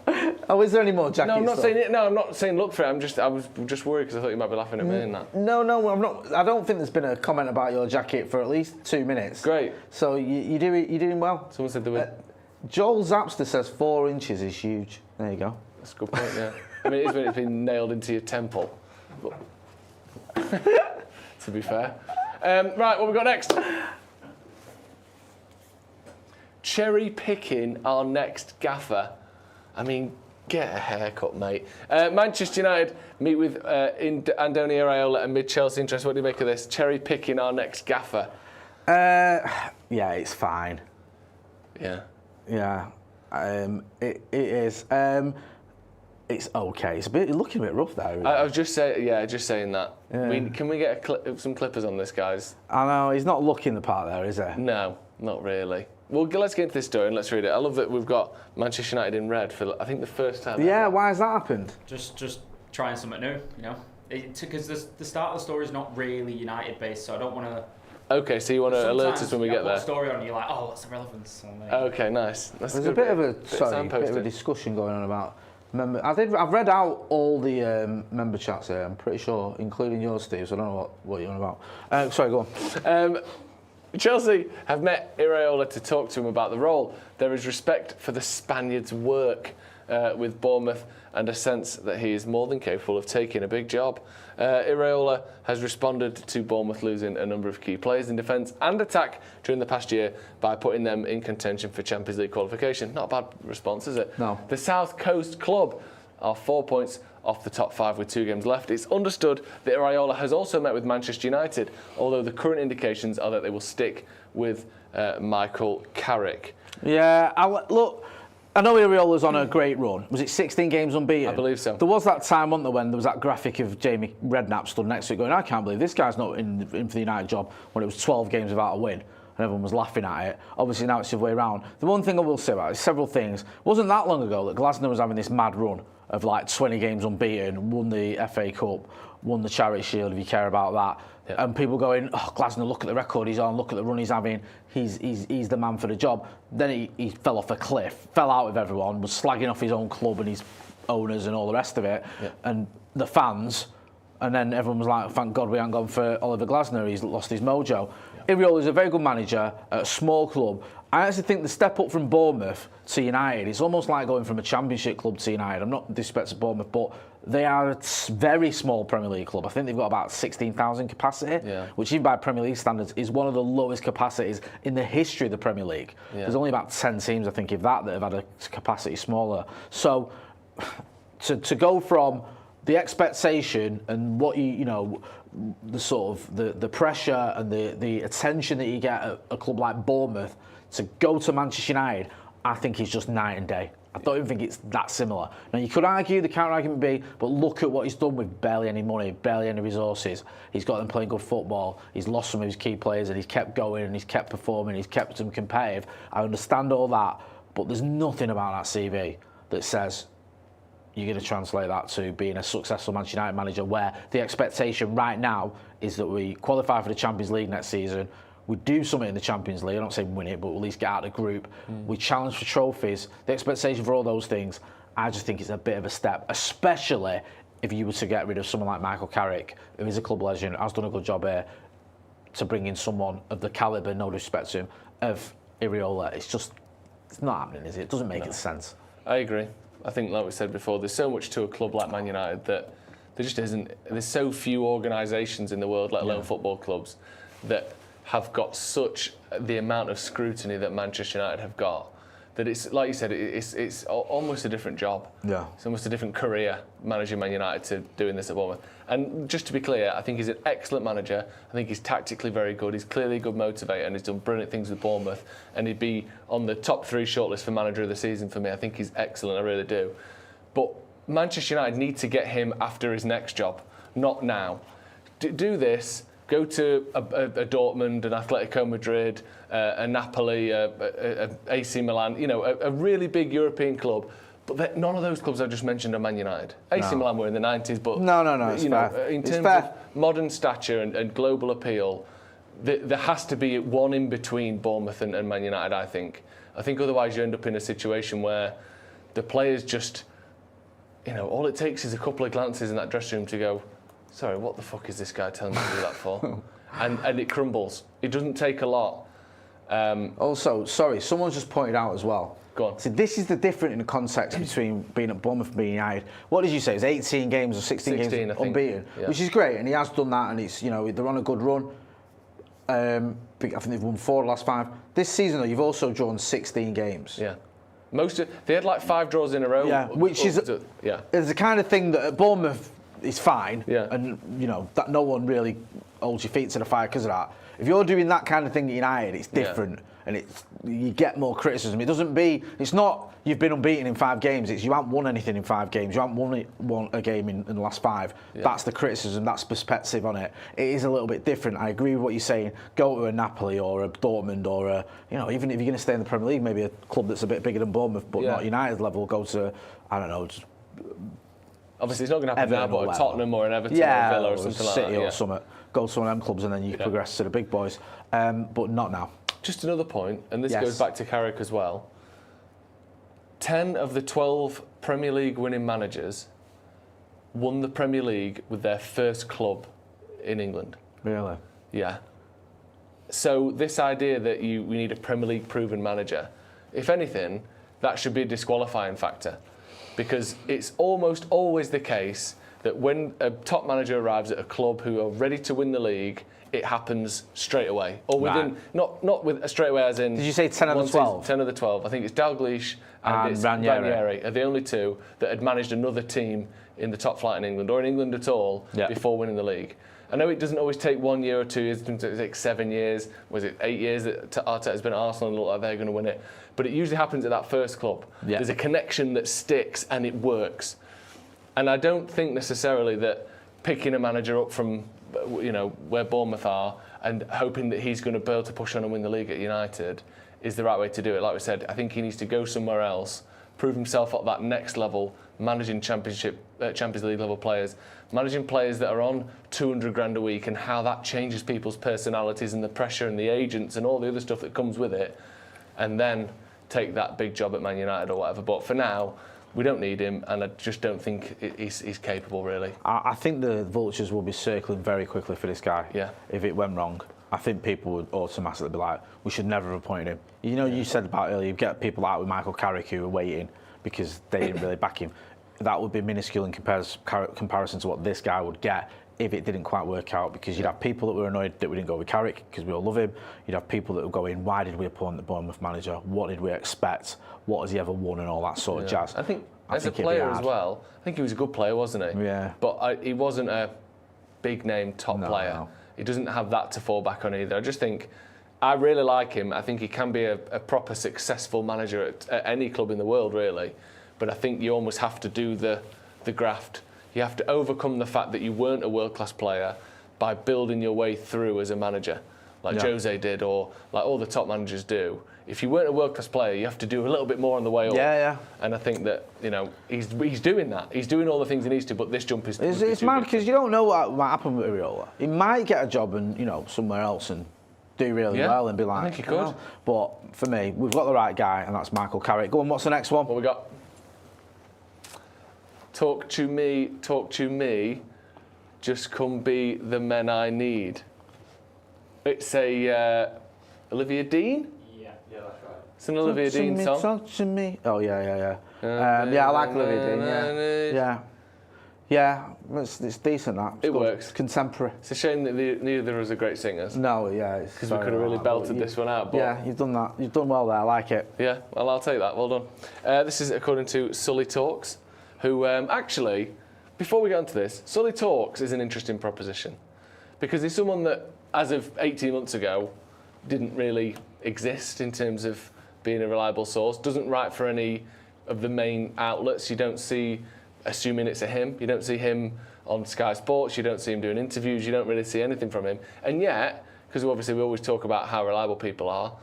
Oh, is there any more jacket No, I'm not stuff? saying it. No, I'm not saying look for it. I was just worried because I thought you might be laughing at me and that. No, I'm not. I don't think there's been a comment about your jacket for at least 2 minutes. Great. So you're doing well. Someone said they were. Joel Zapster says 4 inches is huge. There you go. That's a good point. Yeah. I mean, it is when it's been nailed into your temple. But to be fair. Right, what we got next? Cherry picking our next gaffer. I mean, get a haircut, mate. Manchester United meet with Andoni Iraola amid Chelsea interest. What do you make of this? Cherry picking our next gaffer. Yeah, it's fine. Yeah. Yeah, it is. It's okay. It's looking a bit rough there. Really. I was just saying that. Yeah. Can we get some clippers on this, guys? I know he's not looking the part there, is he? No, not really. Well, let's get into this story and let's read it. I love that we've got Manchester United in red for, I think, the first time. Yeah, ever. why has that happened? Just trying something new, you know. Because the start of the story is not really United based, so I don't want to. Okay, so you want to alert us when we get there. Story on, you're like, oh, what's the relevance? Okay, nice. There's a bit of a discussion going on about. I've read out all the member chats here. I'm pretty sure, including yours, Steve. So I don't know what you're on about. Sorry, go on. Chelsea have met Iraola to talk to him about the role. There is respect for the Spaniard's work with Bournemouth and a sense that he is more than capable of taking a big job. Iraola has responded to Bournemouth losing a number of key players in defence and attack during the past year by putting them in contention for Champions League qualification. Not a bad response, is it? No. The South Coast club are 4 points off the top 5 with 2 games left. It's understood that Iraola has also met with Manchester United, although the current indications are that they will stick with Michael Carrick. Yeah, look, I know Iraola's on a great run. Was it 16 games unbeaten? I believe so. There was that time, wasn't there, when there was that graphic of Jamie Redknapp stood next to it going, I can't believe this guy's not in for the United job, when it was 12 games without a win. And everyone was laughing at it. Obviously now it's the other way around. The one thing I will say about it is several things. It wasn't that long ago that Glasner was having this mad run of like 20 games unbeaten, won the FA Cup, won the Charity Shield, if you care about that. Yeah. And people going, oh, Glasner, look at the record he's on, look at the run he's having, he's the man for the job. Then he fell off a cliff, fell out with everyone, was slagging off his own club and his owners and all the rest of it, and the fans. And then everyone was like, thank God we haven't gone for Oliver Glasner, he's lost his mojo. Iraola is a very good manager at a small club. I actually think the step up from Bournemouth to United, it's almost like going from a Championship club to United. I'm not disrespecting Bournemouth, but they are a very small Premier League club. I think they've got about 16,000 capacity, which even by Premier League standards is one of the lowest capacities in the history of the Premier League. Yeah. There's only about 10 teams, I think, if that have had a capacity smaller. So to go from the expectation and what you know, the sort of the pressure and the attention that you get at a club like Bournemouth to go to Manchester United, I think it's just night and day. I don't even think it's that similar. Now, you could argue, the counter-argument would be, but look at what he's done with barely any money, barely any resources. He's got them playing good football. He's lost some of his key players and he's kept going and he's kept performing, he's kept them competitive. I understand all that, but there's nothing about that CV that says you're going to translate that to being a successful Manchester United manager, where the expectation right now is that we qualify for the Champions League next season, we do something in the Champions League, I'm not saying win it, but at least get out of the group. We challenge for trophies. The expectation for all those things, I just think it's a bit of a step, especially if you were to get rid of someone like Michael Carrick, who is a club legend, has done a good job here, to bring in someone of the calibre, no disrespect to him, of Iraola. It's not happening, is it? It doesn't make sense. I agree. I think, like we said before, there's so much to a club like Man United that there just isn't. There's so few organisations in the world, let alone football clubs, that have got such the amount of scrutiny that Manchester United have got, that it's, like you said, it's almost a different job. Yeah. It's almost a different career, managing Man United, to doing this at Bournemouth. And just to be clear, I think he's an excellent manager. I think he's tactically very good. He's clearly a good motivator and he's done brilliant things with Bournemouth. And he'd be on the top 3 shortlist for manager of the season for me. I think he's excellent, I really do. But Manchester United need to get him after his next job, not now. Do this. Go to a Dortmund, an Atletico Madrid, a Napoli, a AC Milan, you know, a really big European club. But none of those clubs I just mentioned are Man United. AC Milan were in the 90s, but no, you know, in terms of modern stature and global appeal, there has to be one in between Bournemouth and Man United, I think. I think otherwise you end up in a situation where the players just, all it takes is a couple of glances in that dressing room to go, sorry, what the fuck is this guy telling me to do that for? and it crumbles. It doesn't take a lot. Also, sorry, someone's just pointed out as well. Go on. So this is the difference in the context between being at Bournemouth and being United. What did you say? It's 18 games or 16 games unbeaten, which is great, and he has done that, and it's they're on a good run. I think they've won 4 of the last 5. This season, though, you've also drawn 16 games. Yeah. They had like 5 draws in a row. Yeah, which is it's the kind of thing that at Bournemouth is fine, and that no one really holds your feet to the fire because of that. If you're doing that kind of thing at United, it's different, and you get more criticism. It's not you've been unbeaten in 5 games. It's you haven't won anything in 5 games. You haven't won a game in the last 5. Yeah. That's the criticism. That's perspective on it. It is a little bit different. I agree with what you're saying. Go to a Napoli or a Dortmund or even if you're going to stay in the Premier League, maybe a club that's a bit bigger than Bournemouth, but not United level. Go to obviously, it's not going to happen now, but a Tottenham or an Everton or a Villa or something like that. City or something. Go to one of them clubs and then you progress to the big boys. But not now. Just another point, and this goes back to Carrick as well. 10 of the 12 Premier League winning managers won the Premier League with their first club in England. Really? Yeah. So this idea that we need a Premier League proven manager, if anything, that should be a disqualifying factor. Because it's almost always the case that when a top manager arrives at a club who are ready to win the league, it happens straight away. Or within, not with straight away as in... Did you say 10 of the 12? 10 of the 12. I think it's Dalglish and Ranieri are the only 2 that had managed another team in the top flight in England, or in England at all, before winning the league. I know it doesn't always take 1 year or 2 years, it takes 7 years. Was it 8 years that Arteta has been at Arsenal and look like they're going to win it? But it usually happens at that first club. Yeah. There's a connection that sticks and it works. And I don't think necessarily that picking a manager up from where Bournemouth are and hoping that he's going to be able to push on and win the league at United is the right way to do it. Like we said, I think he needs to go somewhere else, prove himself at that next level, managing Champions League level players, managing players that are on 200 grand a week and how that changes people's personalities and the pressure and the agents and all the other stuff that comes with it, and then take that big job at Man United or whatever. But for now, we don't need him, and I just don't think he's capable, really. I think the vultures will be circling very quickly for this guy. Yeah. If it went wrong, I think people would automatically be like, we should never have appointed him. You said about earlier, you get people out with Michael Carrick who are waiting because they didn't really back him. That would be minuscule in comparison to what this guy would get if it didn't quite work out, because you'd have people that were annoyed that we didn't go with Carrick because we all love him. You'd have people that would go in, why did we appoint the Bournemouth manager? What did we expect? What has he ever won and all that sort of jazz? I think as a player as well, I think he was a good player, wasn't he? Yeah. But he wasn't a big name top player. No. He doesn't have that to fall back on either. I just think I really like him. I think he can be a proper successful manager at any club in the world, really. But I think you almost have to do the graft. You have to overcome the fact that you weren't a world-class player by building your way through as a manager, like Jose did, or like all the top managers do. If you weren't a world-class player, you have to do a little bit more on the way up. Yeah. And I think that he's doing that. He's doing all the things he needs to, but this jump is. It's mad because you don't know what might happen with Areola. He might get a job and somewhere else and do really well and be like. I think he could. But for me, we've got the right guy, and that's Michael Carrick. Go on, what's the next one? What we got? Talk to me, just come be the men I need. It's a Olivia Dean? Yeah, that's right. It's an Olivia Dean song. Talk to me. Oh, yeah. I like Olivia Dean, yeah, it's decent, that. It works. It's contemporary. It's a shame that neither of us are great singers. No, yeah. Because we could have really belted this one out. But yeah, you've done that. You've done well there, I like it. Yeah, well, I'll take that. Well done. This is according to Sully Talks, who actually, before we get onto this, Sully Talks is an interesting proposition because he's someone that, as of 18 months ago, didn't really exist in terms of being a reliable source, doesn't write for any of the main outlets. You don't see, assuming it's a him, you don't see him on Sky Sports, you don't see him doing interviews, you don't really see anything from him. And yet, because obviously we always talk about how reliable people are,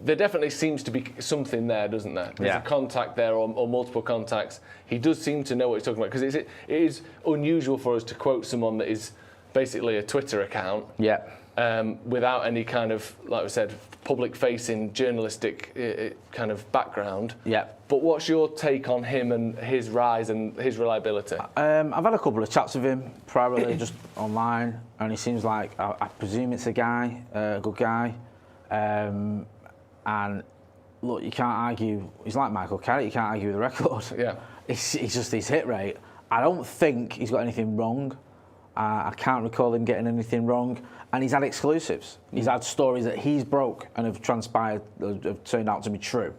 there definitely seems to be something there, doesn't there? There's a contact there or multiple contacts. He does seem to know what he's talking about, because it is unusual for us to quote someone that is basically a Twitter account. Yeah. without any kind of, like we said, public-facing journalistic kind of background. Yeah. But what's your take on him and his rise and his reliability? I've had a couple of chats with him privately, just online, and he seems like, I presume it's a guy, a good guy. And look, you can't argue. He's like Michael Carrick. You can't argue with the record. Yeah. It's just his hit rate. I don't think he's got anything wrong. I can't recall him getting anything wrong. And he's had exclusives. He's had stories that he's broke and have transpired, have turned out to be true.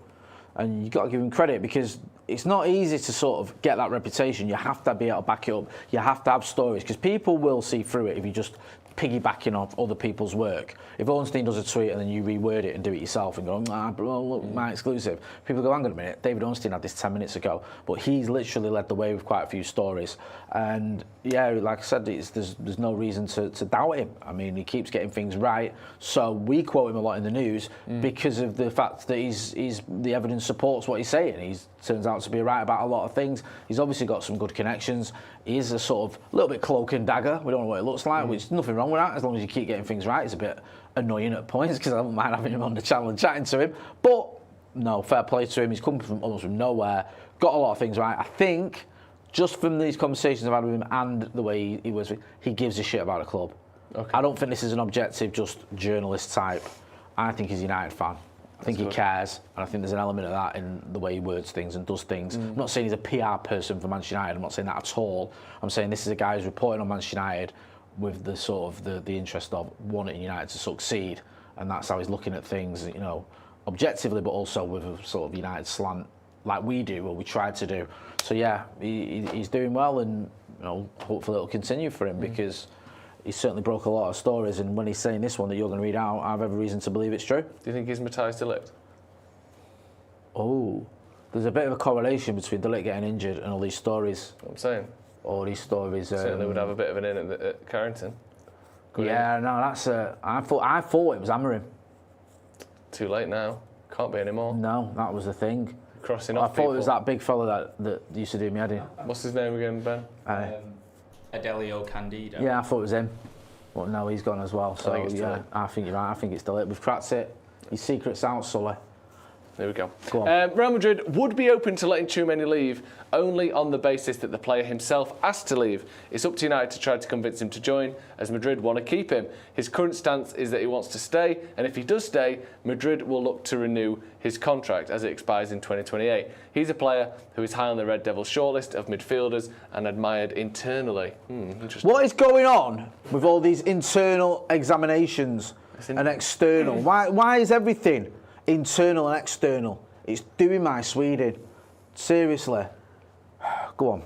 And you've got to give him credit, because it's not easy to sort of get that reputation. You have to be able to back it up. You have to have stories, because people will see through it if you just piggybacking off other people's work. If Ornstein does a tweet and then you reword it and do it yourself and go, look, my exclusive. People go, hang on a minute, David Ornstein had this 10 minutes ago, but he's literally led the way with quite a few stories. And yeah, like I said, there's no reason to doubt him. I mean, he keeps getting things right. So we quote him a lot in the news because of the fact that the evidence supports what he's saying. He turns out to be right about a lot of things. He's obviously got some good connections. He is a sort of little bit cloak and dagger. We don't know what it looks like, which is nothing wrong with that, as long as you keep getting things right. It's a bit annoying at points, because I don't mind having him on the channel and chatting to him. But no, fair play to him. He's come from almost from nowhere, got a lot of things right. I think just from these conversations I've had with him and the way he was, he gives a shit about the club. Okay. I don't think this is an objective, just journalist type. I think he's a United fan. I think he cares, and I think there's an element of that in the way he words things and does things. I'm not saying he's a PR person for Manchester United. I'm not saying that at all. I'm saying this is a guy who's reporting on Manchester United with the sort of the interest of wanting United to succeed, and that's how he's looking at things, you know, objectively, but also with a sort of United slant, like we do, or we try to do. So yeah, he's doing well, and you know, hopefully it'll continue for him, because he certainly broke a lot of stories, and when he's saying this one that you're going to read out, I have every reason to believe it's true. Do you think he's Matthias de Ligt? Oh, there's a bit of a correlation between de Ligt getting injured and all these stories. What I'm saying. All these stories. Certainly would have a bit of an in at Carrington. Yeah, no, that's I thought it was hammering. Too late now. Can't be anymore. No, that was the thing. Crossing off I thought people. it was that big fella that used to do me head in. What's his name again, Ben? Adelio Candido. Yeah, I thought it was him. But no, he's gone as well. So yeah, I think you're right. I think it's still it. We've cracked it. His secret's out, Sully. There we go. Go on. Real Madrid would be open to letting Tchouaméni leave, only on the basis that the player himself asked to leave. It's up to United to try to convince him to join, as Madrid want to keep him. His current stance is that he wants to stay, and if he does stay, Madrid will look to renew his contract as it expires in 2028. He's a player who is high on the Red Devils shortlist of midfielders and admired internally. Interesting. What is going on with all these internal examinations and external? Why is everything internal and external? It's doing my Sweden. Seriously. Go on.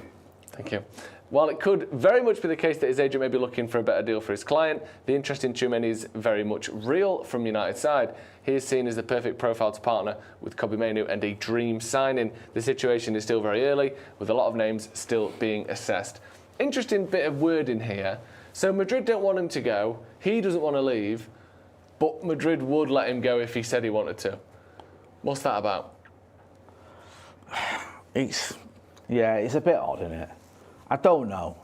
Thank you. While it could very much be the case that his agent may be looking for a better deal for his client, the interest in Tchouaméni is very much real from United's side. He is seen as the perfect profile to partner with Kobbie Mainoo and a dream signing. The situation is still very early, with a lot of names still being assessed. Interesting bit of wording here. So Madrid don't want him to go, he doesn't want to leave, but Madrid would let him go if he said he wanted to. What's that about? It's a bit odd, isn't it? I don't know.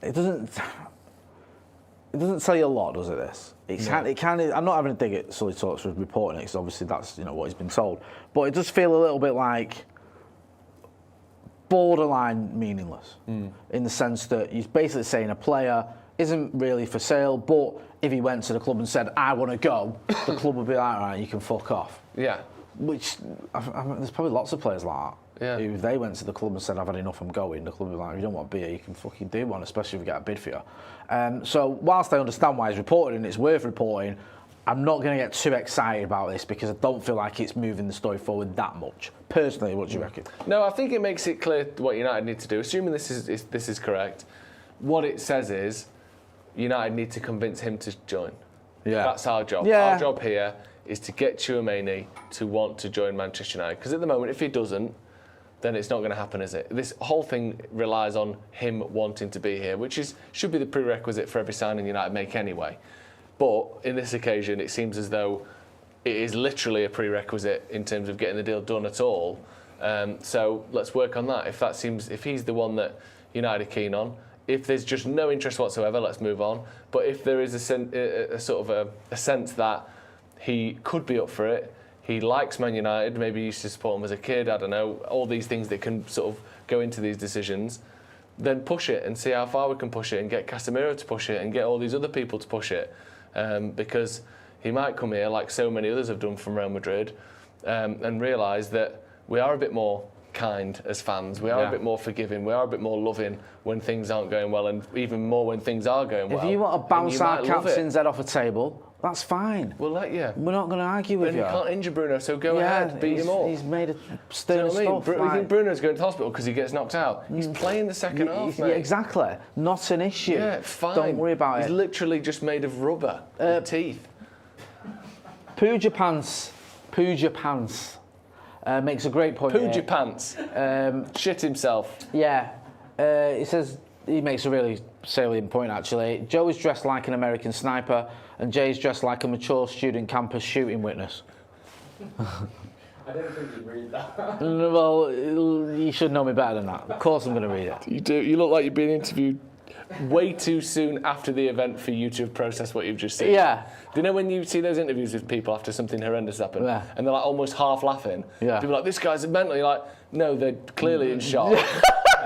It doesn't tell you a lot, does it? This. It kind of. I'm not having a dig at Sully Talks for reporting it, because obviously that's what he's been told. But it does feel a little bit like borderline meaningless, in the sense that he's basically saying a player isn't really for sale, but if he went to the club and said, I want to go, the club would be like, all right, you can fuck off. Yeah. Which, there's probably lots of players like that. Yeah. If they went to the club and said, I've had enough, I'm going, the club would be like, if you don't want to be here, you can fucking do one, especially if we get a bid for you. So whilst I understand why he's reported and it's worth reporting, I'm not going to get too excited about this, because I don't feel like it's moving the story forward that much. Personally, what do you reckon? No, I think it makes it clear what United need to do. Assuming this is correct, what it says is United need to convince him to join. Yeah. That's our job. Yeah. Our job here is to get Tchouaméni to want to join Manchester United. Because at the moment, if he doesn't, then it's not going to happen, is it? This whole thing relies on him wanting to be here, which should be the prerequisite for every signing United make anyway. But in this occasion, it seems as though it is literally a prerequisite in terms of getting the deal done at all. So let's work on that. If he's the one that United are keen on, if there's just no interest whatsoever, let's move on. But if there is a sense that he could be up for it, he likes Man United, maybe he used to support them as a kid, I don't know, all these things that can sort of go into these decisions, then push it and see how far we can push it and get Casemiro to push it and get all these other people to push it. Because he might come here, like so many others have done from Real Madrid, and realise that we are a bit more kind as fans, we are a bit more forgiving, we are a bit more loving when things aren't going well, and even more when things are going well. If you want to bounce our captain's head off a table, that's fine. We'll let you. We're not going to argue with you. And you can't injure Bruno, so go ahead, beat him up. He's made a stern stuff. You think Bruno's going to hospital because he gets knocked out? He's playing the second half, mate. Yeah, exactly. Not an issue. Yeah, fine. Don't worry about it. He's literally just made of rubber with teeth. Pooja Pants makes a great point. Pooja Pants. Shit himself. Yeah. He says he makes a really salient point, actually. Joe is dressed like an American sniper and Jay's dressed like a mature student campus shooting witness. I didn't think you'd read that. Well, you should know me better than that. Of course I'm going to read it. You do. You look like you've been interviewed way too soon after the event for you to have processed what you've just seen. Yeah. Do you know when you see those interviews with people after something horrendous happened, and they're like almost half laughing? Yeah. People are like, this guy's mental. You're like, no, they're clearly in shock.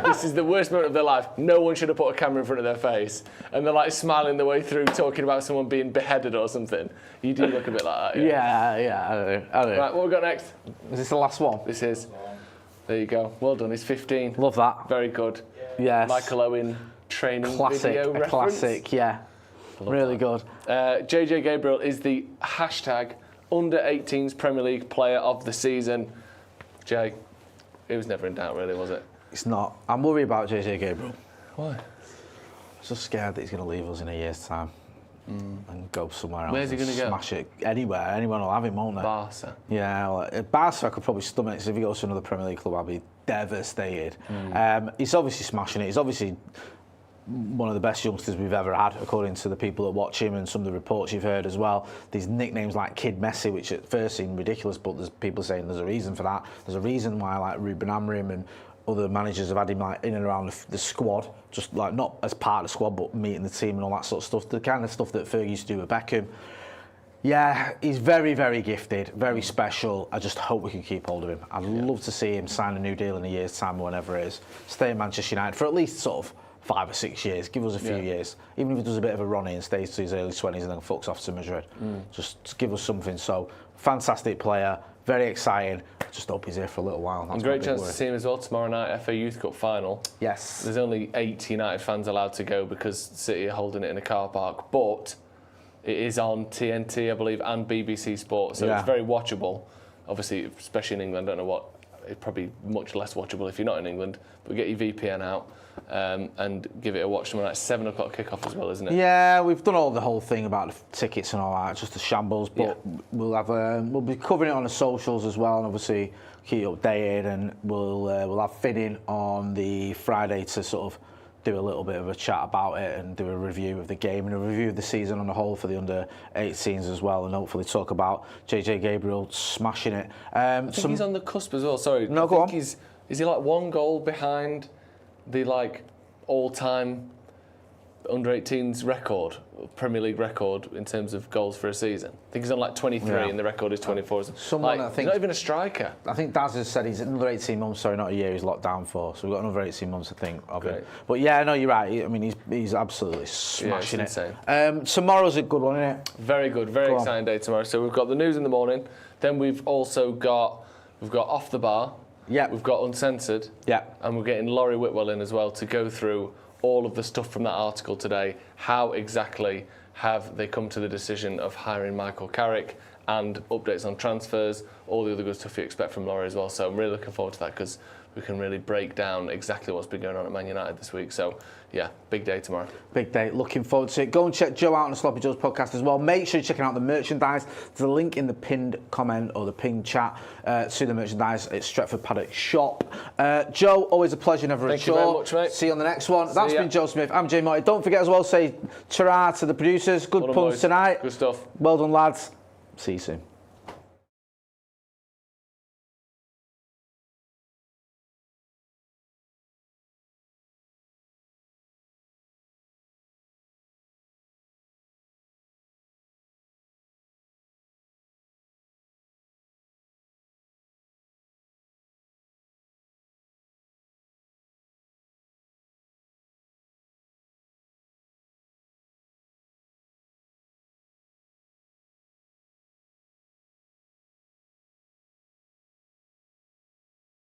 This is the worst moment of their life. No one should have put a camera in front of their face. And they're like smiling their way through, talking about someone being beheaded or something. You do look a bit like that. Yeah. I don't know. Right, what have we got next? Is this the last one? This is. There you go. Well done. He's 15. Love that. Very good. Yes. Michael Owen training video reference. Classic, yeah. Really good. JJ Gabriel is the hashtag under-18s Premier League player of the season. Jay, it was never in doubt, really, was it? It's not. I'm worried about JJ Gabriel. Why? I'm just scared that he's going to leave us in a year's time and go somewhere else. Where's he going to go? Smash it anywhere. Anyone will have him, won't they? Barca. Yeah, well, Barca I could probably stomach it. So if he goes to another Premier League club, I'll be devastated. He's obviously smashing it. He's obviously one of the best youngsters we've ever had, according to the people that watch him and some of the reports you've heard as well. These nicknames like Kid Messi, which at first seem ridiculous, but there's people saying there's a reason for that. There's a reason why like Ruben Amorim and other managers have had him like in and around the squad, just like not as part of the squad, but meeting the team and all that sort of stuff. The kind of stuff that Fergie used to do with Beckham. Yeah, he's very, very gifted, very special. I just hope we can keep hold of him. I'd love to see him sign a new deal in a year's time or whenever it is. Stay in Manchester United for at least sort of 5 or 6 years. Give us a few years. Even if he does a bit of a Ronnie and stays to his early 20s and then fucks off to Madrid. Just give us something. So, fantastic player, very exciting. Just hope he's here for a little while. That's great chance to see him as well tomorrow night, FA Youth Cup final. Yes. There's only 8 United fans allowed to go because City are holding it in a car park, but it is on TNT, I believe, and BBC Sport, so it's very watchable. Obviously, especially in England, I don't know what, it's probably much less watchable if you're not in England, but get your VPN out and give it a watch tomorrow night. 7 o'clock kickoff as well, isn't it? Yeah, we've done all the whole thing about the tickets and all that, just a shambles, but we'll have we'll be covering it on the socials as well, and obviously keep you updated, and we'll have Finn on the Friday to sort of do a little bit of a chat about it and do a review of the game and a review of the season on the whole for the under-18s as well, and hopefully talk about JJ Gabriel smashing it. I think he's on the cusp as well. Sorry, no, go on. Is he like 1 goal behind the like all-time under-18s record, Premier League record in terms of goals for a season? I think he's on like 23 and the record is 24. Someone I think he's not even a striker. I think Daz has said he's another 18 months, sorry, not a year, he's locked down for. So we've got another 18 months, I think, of it. But yeah, no, you're right. I mean, he's absolutely smashing it. Insane. Tomorrow's a good one, isn't it? Very good, very exciting day tomorrow. So we've got the news in the morning. Then we've also got Off the Bar. Yeah. We've got Uncensored. Yeah. And we're getting Laurie Whitwell in as well to go through all of the stuff from that article today. How exactly have they come to the decision of hiring Michael Carrick, and updates on transfers, all the other good stuff you expect from Laurie as well. So I'm really looking forward to that because we can really break down exactly what's been going on at Man United this week. So yeah, big day tomorrow. Big day, looking forward to it. Go and check Joe out on the Sloppy Joe's podcast as well. Make sure you're checking out the merchandise. There's a link in the pinned comment or the pinned chat to the merchandise at Stretford Paddock shop. Joe, always a pleasure, never a chore. Thank you very much, mate. See you on the next one. That's been Joe Smith. I'm Jay Morty. Don't forget as well, say ta-ra to the producers. Good puns tonight. Good stuff. Well done, lads. See you soon.